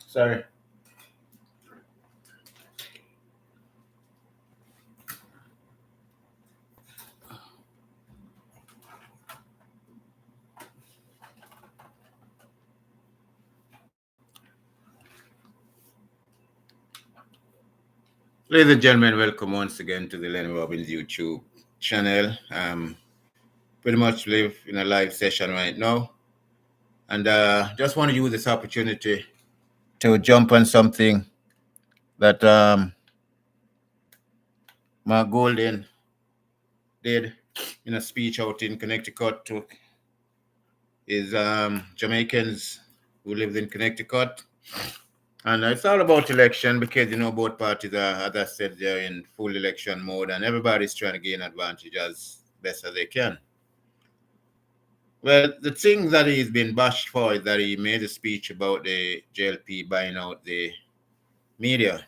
Sorry. Ladies and gentlemen, welcome once again to the Lennie Robbins YouTube channel. Pretty much live in a live session right now, and just want to use this opportunity to jump on something that Mark Golden did in a speech out in Connecticut to his Jamaicans who lived in Connecticut. And it's all about election because, both parties are, as I said, they're in full election mode and everybody's trying to gain advantage as best as they can. Well, the thing that he's been bashed for is that he made a speech about the JLP buying out the media.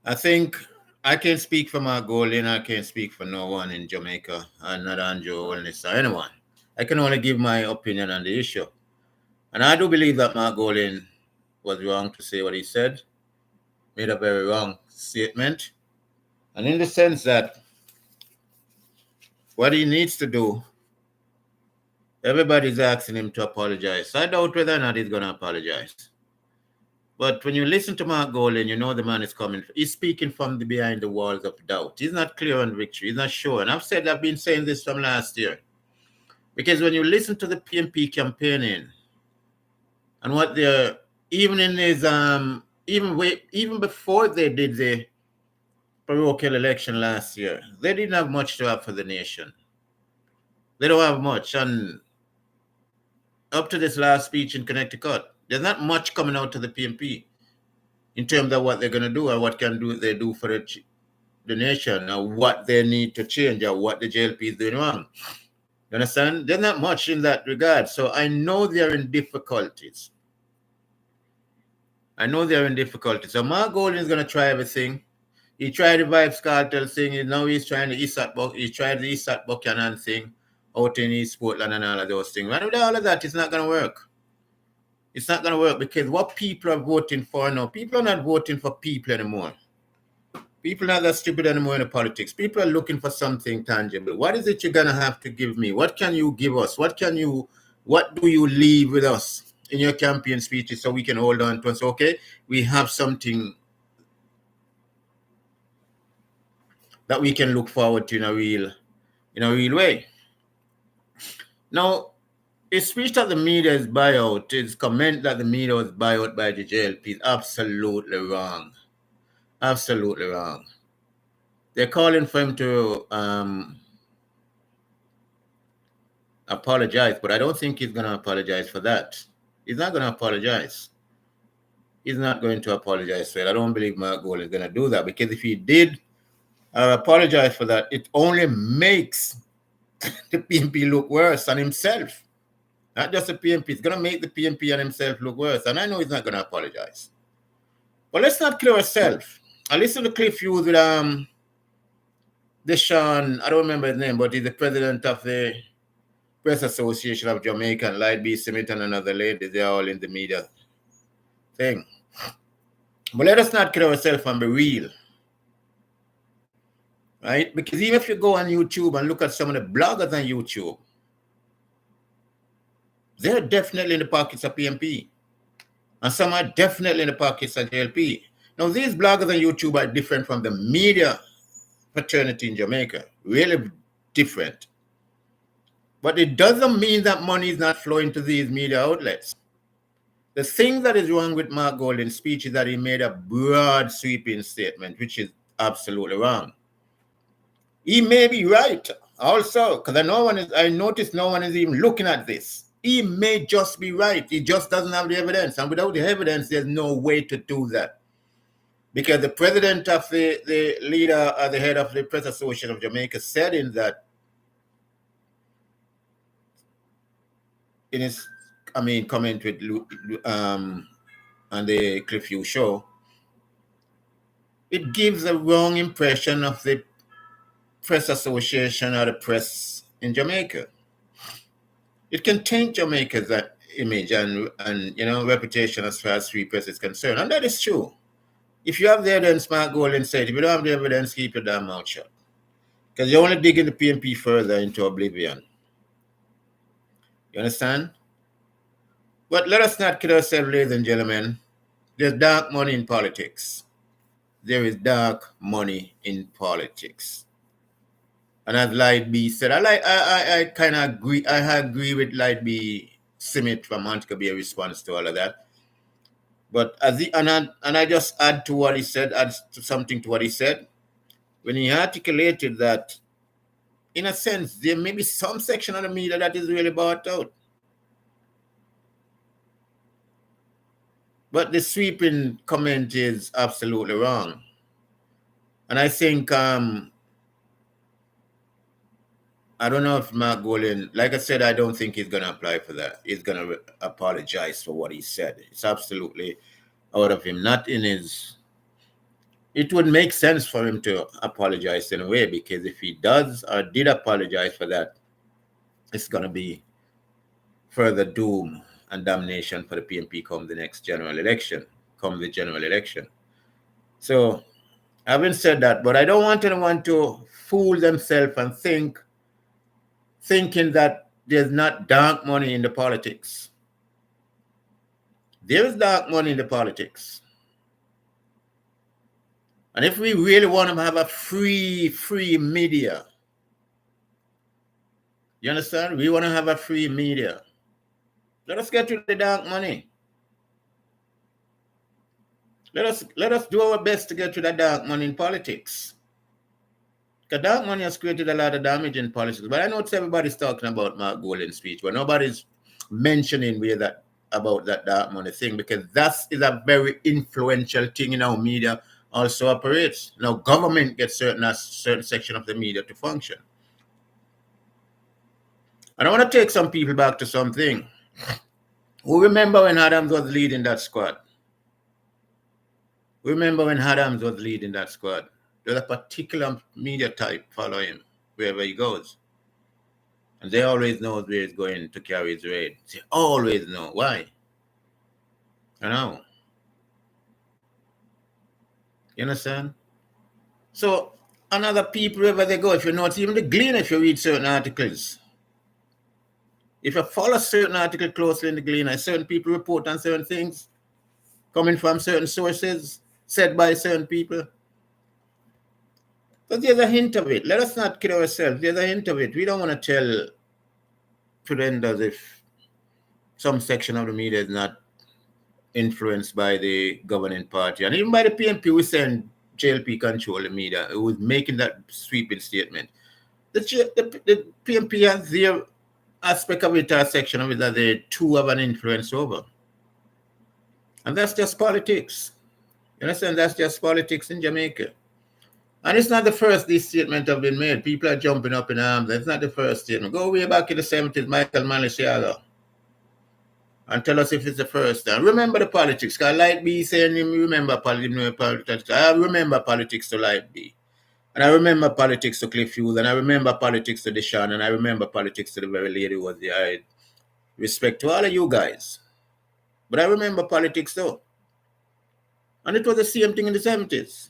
I think I can't speak for Mark Golden. I can't speak for no one in Jamaica, and not Andrew Wellness or anyone. I can only give my opinion on the issue. And I do believe that Mark Golden was wrong to say what he said, made a very wrong statement. And in the sense that what he needs to do, everybody's asking him to apologize. I doubt whether or not he's going to apologize. But when you listen to Mark Golden, you know the man is coming. He's speaking from the behind the walls of doubt. He's not clear on victory. He's not sure. And I've been saying this from last year. Because when you listen to the PNP campaigning and what they're, even in his, even before they did the parochial election last year, they didn't have much to offer the nation. They don't have much. And up to this last speech in Connecticut, there's not much coming out to the PNP in terms of what they're going to do or what they do for the nation or what they need to change or what the JLP is doing wrong. You understand? There's not much in that regard. So I know they're in difficulties. So Mark Golden is going to try everything. He tried the Vibes Cartel thing, and now he's trying the East Buchanan thing out in East Portland and all of those things. And with all of that, it's not going to work. It's not going to work because what people are voting for now, people are not voting for people anymore. People are not that stupid anymore in the politics. People are looking for something tangible. What is it you're going to have to give me? What can you give us? What do you leave with us in your campaign speeches so we can hold on to us? Okay, we have something that we can look forward to in a real way. Now, his speech that the media is buyout, his comment that the media was buyout by the JLP is absolutely wrong. Absolutely wrong. They're calling for him to apologize, but I don't think he's going to apologize for that. He's not going to apologize. He's not going to apologize for it. I don't believe Mark Golden is going to do that because if he did apologize for that, it only makes the PNP look worse than himself. Not just the PNP. It's going to make the PNP and himself look worse. And I know he's not going to apologize. But let's not kill ourselves. I listened to Cliff Hughes with Deshaun, I don't remember his name, but he's the president of the Press Association of Jamaica, and Light B. Smith and another lady. They're all in the media thing. But let us not kill ourselves and be real. Right? Because even if you go on YouTube and look at some of the bloggers on YouTube, they're definitely in the pockets of PNP. And some are definitely in the pockets of JLP. Now, these bloggers on YouTube are different from the media fraternity in Jamaica. Really different. But it doesn't mean that money is not flowing to these media outlets. The thing that is wrong with Mark Golden's speech is that he made a broad sweeping statement, which is absolutely wrong. He may be right also, because I noticed no one is even looking at this. He may just be right. He just doesn't have the evidence. And without the evidence, there's no way to do that. Because the president of the leader or the head of the Press Association of Jamaica said in his comment with on the Cliff Hughes show, it gives a wrong impression of the Press Association or the press in Jamaica. It can taint Jamaica image and reputation as far as free press is concerned. And that is true. If you have the evidence, Mark Golden said, if you don't have the evidence, keep your damn mouth shut. Because you're only digging the PNP further into oblivion. You understand? But let us not kid ourselves, ladies and gentlemen. There's dark money in politics. There is dark money in politics. And as Light B said, I kind of agree. I agree with Light B Simit from Montgomery response to all of that. But I just add to what he said, add to something to what he said, when he articulated that, in a sense, there may be some section of the media that is really bought out. But the sweeping comment is absolutely wrong. And I think, I don't know if Mark Golden, like I said, I don't think he's going to apply for that. He's going to apologize for what he said. It's absolutely out of him, not in his... It would make sense for him to apologize in a way, because if he does or did apologize for that, it's going to be further doom and damnation for the PNP come the next general election, So, having said that, but I don't want anyone to fool themselves and thinking that there's not dark money in the politics. There is dark money in the politics. And if we really want to have a free media, you understand? We want to have a free media. Let us get rid of the dark money. Let us do our best to get rid of dark money in politics. Because dark money has created a lot of damage in politics. But I know everybody's talking about Mark Golden's speech, but nobody's mentioning about that dark money thing, because that is a very influential thing in our media also operates. Now, government gets a certain section of the media to function. And I want to take some people back to something. Who remember when Adams was leading that squad? There was a particular media type following him wherever he goes. And they always know where he's going to carry his raid. They always know. Why? I know. You understand? So, another people, wherever they go, if you notice, even the Gleaner, if you read certain articles, if you follow certain article closely in the Gleaner, certain people report on certain things coming from certain sources, said by certain people. But there's a hint of it. Let us not kid ourselves. There's a hint of it. We don't want to tell pretend as if some section of the media is not influenced by the governing party. And even by the PNP, we saying JLP control the media. It was making that sweeping statement. The PNP has their aspect of it, or section of it, that they too have an influence over. And that's just politics. You understand? That's just politics in Jamaica. And it's not the first these statements have been made. People are jumping up in arms. It's not the first statement. Go way back in the 70s, Michael Malishiaga, and tell us if it's the first. And remember the politics. Because Light B saying, remember politics. I remember politics to Light B. And I remember politics to Cliff Hughes. And I remember politics to Deshaun. And I remember politics to the very lady who was there. I respect to all of you guys. But I remember politics too. And it was the same thing in the 70s.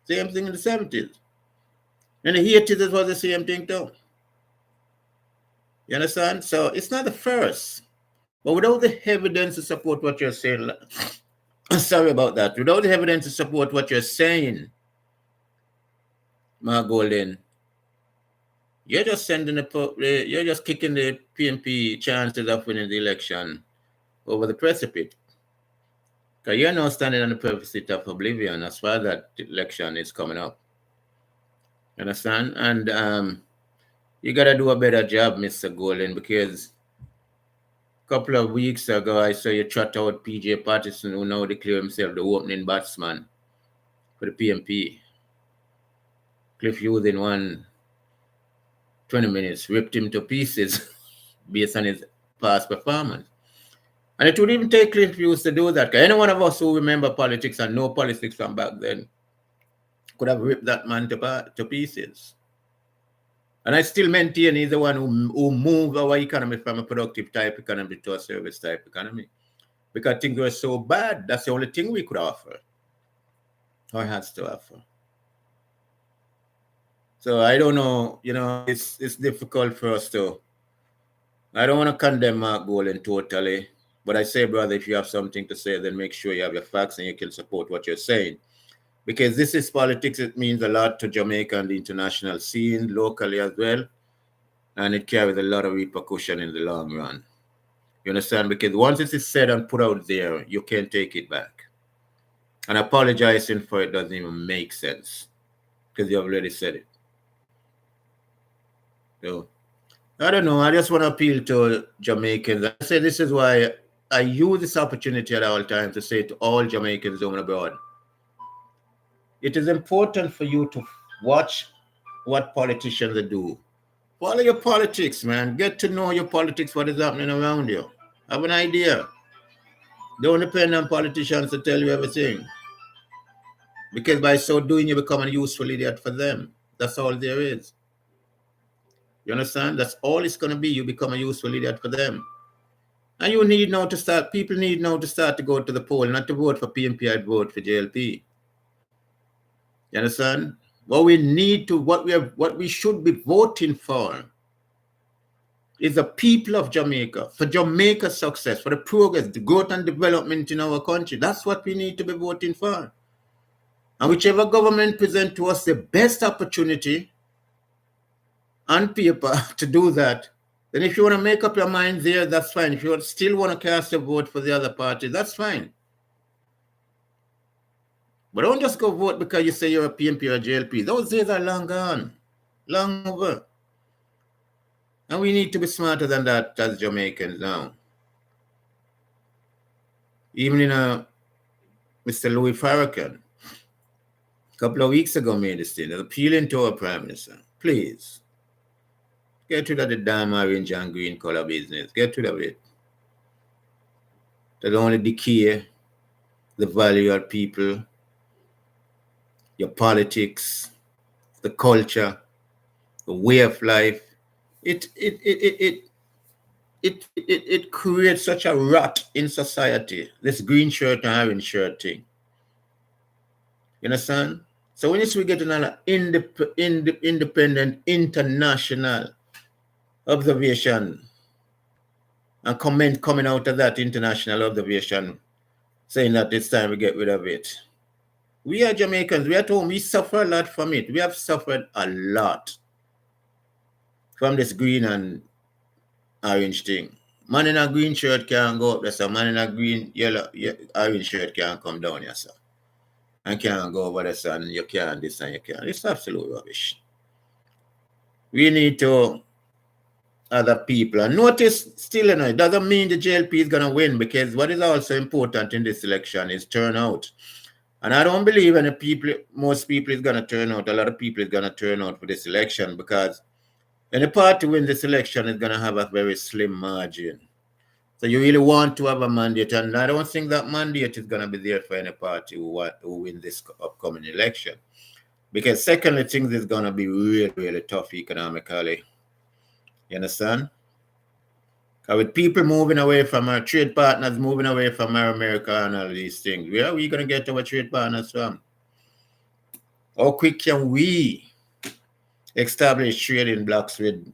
Same thing in the 70s. In the 80s, it was the same thing too. You understand? So it's not the first. But without the evidence to support what you're saying, sorry about that. Without the evidence to support what you're saying, Mark Golden, you're just kicking the PNP chances of winning the election over the precipice. Because you're now standing on the precipice of oblivion as far as that election is coming up. You understand? And you got to do a better job, Mr. Golden, because a couple of weeks ago, I saw you trot out PJ Patterson, who now declared himself the opening batsman for the PNP. Cliff Hughes in 20 minutes ripped him to pieces based on his past performance. And it would even take Cliff Hughes to do that. Because any one of us who remember politics and know politics from back then could have ripped that man to pieces. And I still maintain he's the one who moved our economy from a productive type economy to a service type economy. Because things were so bad, that's the only thing we could offer or has to offer. So I don't know, it's difficult for us to. I don't want to condemn Mark Golan totally, but I say, brother, if you have something to say, then make sure you have your facts and you can support what you're saying. Because this is politics, it means a lot to Jamaica and the international scene, locally as well. And it carries a lot of repercussion in the long run. You understand? Because once it is said and put out there, you can't take it back. And apologizing for it doesn't even make sense because you have already said it. So, I don't know. I just want to appeal to Jamaicans. I say this is why I use this opportunity at all times to say to all Jamaicans home and abroad, it is important for you to watch what politicians do. Follow your politics, man. Get to know your politics, what is happening around you. Have an idea. Don't depend on politicians to tell you everything. Because by so doing, you become a useful idiot for them. That's all there is. You understand? That's all it's going to be. You become a useful idiot for them. And you need now to start, people need now to start to go to the poll, not to vote for PNP, I'd vote for JLP. You understand? What we need to, what we should be voting for is the people of Jamaica, for Jamaica's success, for the progress, the growth and development in our country. That's what we need to be voting for. And whichever government presents to us the best opportunity on paper to do that, then if you want to make up your mind there, that's fine. If you still want to cast a vote for the other party, that's fine. But don't just go vote because you say you're a PNP or a JLP. Those days are long gone, long over. And we need to be smarter than that as Jamaicans now. Even in Mr. Louis Farrakhan, a couple of weeks ago made this thing, appealing to our Prime Minister, please, get rid of the damn orange and green color business. Get rid of it. That only decay the value of people, your politics, the culture, the way of life. It creates such a rot in society. This green shirt and orange shirt thing. You understand? So when we get another independent international observation and comment coming out of that international observation saying that it's time we get rid of it. We are Jamaicans, we are at home, we suffer a lot from it. We have suffered a lot from this green and orange thing. Man in a green shirt can't go up there, so man in a green, yellow, orange shirt can't come down here, sir. And can't go over there, and you can't this and you can't. It's absolute rubbish. We need to other people. And notice, still, it doesn't mean the JLP is going to win, because what is also important in this election is turnout. And I don't believe most people is going to turn out. A lot of people is going to turn out for this election, because any party win this election is going to have a very slim margin. So you really want to have a mandate, and I don't think that mandate is going to be there for any party who win this upcoming election. Because secondly, things is going to be really, really tough economically. You understand? With people moving away from our trade partners, moving away from our America and all these things, where are we going to get our trade partners from? How quick can we establish trading blocks with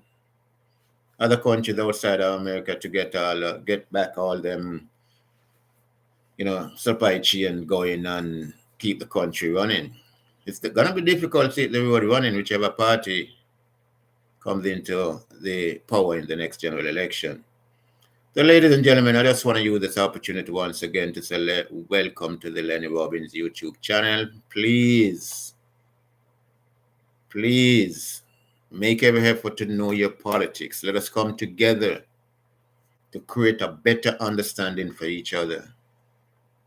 other countries outside of America to get back all them, supply chain going and keep the country running? It's going to be difficult to keep the road running, whichever party comes into the power in the next general election. So, ladies and gentlemen, I just want to use this opportunity once again to say welcome to the Lennie Robbins YouTube channel. Please make every effort to know your politics. Let us come together to create a better understanding for each other.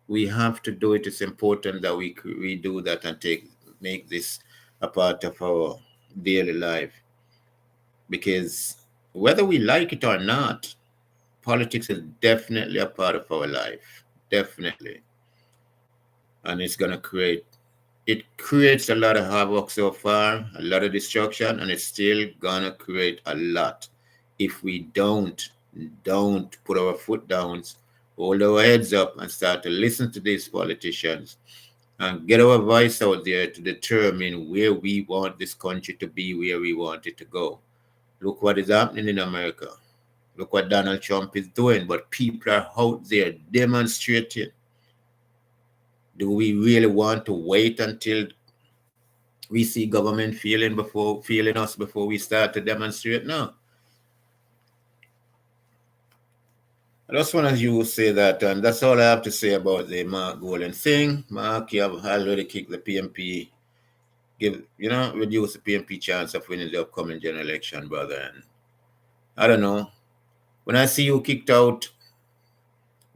We have to do it. It's important that we do that and make this a part of our daily life. Because whether we like it or not, politics is definitely a part of our life. Definitely. And it's going to create It creates a lot of havoc so far, a lot of destruction, and it's still gonna create a lot if we don't put our foot down, hold our heads up, and start to listen to these politicians and get our voice out there to determine where we want this country to be, where we want it to go. Look what is happening in America. Look what Donald Trump is doing, but people are out there demonstrating. Do we really want to wait until we see government feeling us before we start to demonstrate? No. I just want to say that, and that's all I have to say about the Mark Golden thing. Mark, you have already kicked the PMP, reduce the PMP chance of winning the upcoming general election, brother. And I don't know. When I see you kicked out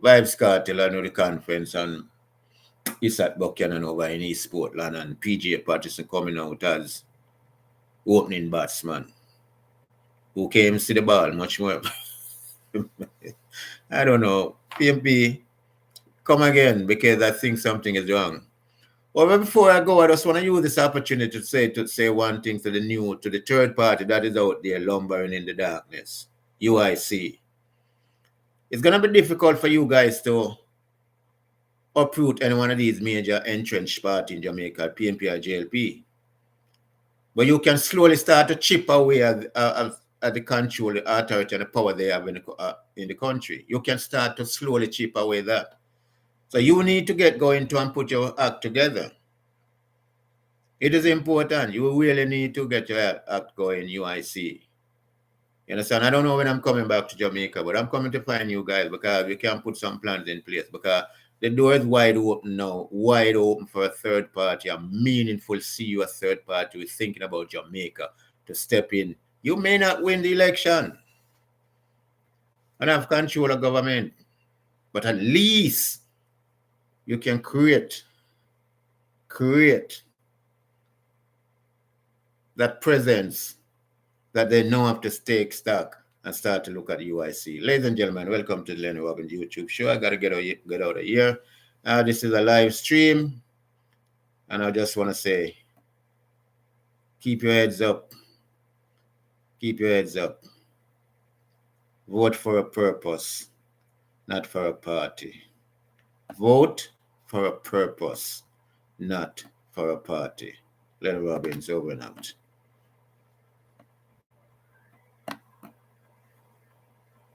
Vibes Cartel, I know the conference, and Isaac Buchanan over in East Portland, and PJ Patterson coming out as opening batsman, who came to see the ball much more. I don't know. PMP, come again, because I think something is wrong. Well, before I go, I just want to use this opportunity to say one thing to the third party that is out there lumbering in the darkness. UIC. It's gonna be difficult for you guys to uproot any one of these major entrenched parties in Jamaica, PNP or JLP. But you can slowly start to chip away at the control, the authority, and the power they have in the country. You can start to slowly chip away that. So you need to get going to and put your act together. It is important. You really need to get your act going, UIC. You understand? I don't know when I'm coming back to Jamaica, but I'm coming to find you guys because we can put some plans in place because the door is wide open now, wide open for a third party, a meaningful a third party who is thinking about Jamaica to step in. You may not win the election and have control of government, but at least you can create that presence that they know have to take stock and start to look at UIC. Ladies and gentlemen, welcome to the Lennie Robbins YouTube show. I got to get out of here. This is a live stream, and I just want to say, keep your heads up. Keep your heads up. Vote for a purpose, not for a party. Vote for a purpose, not for a party. Lennie Robbins, over and out.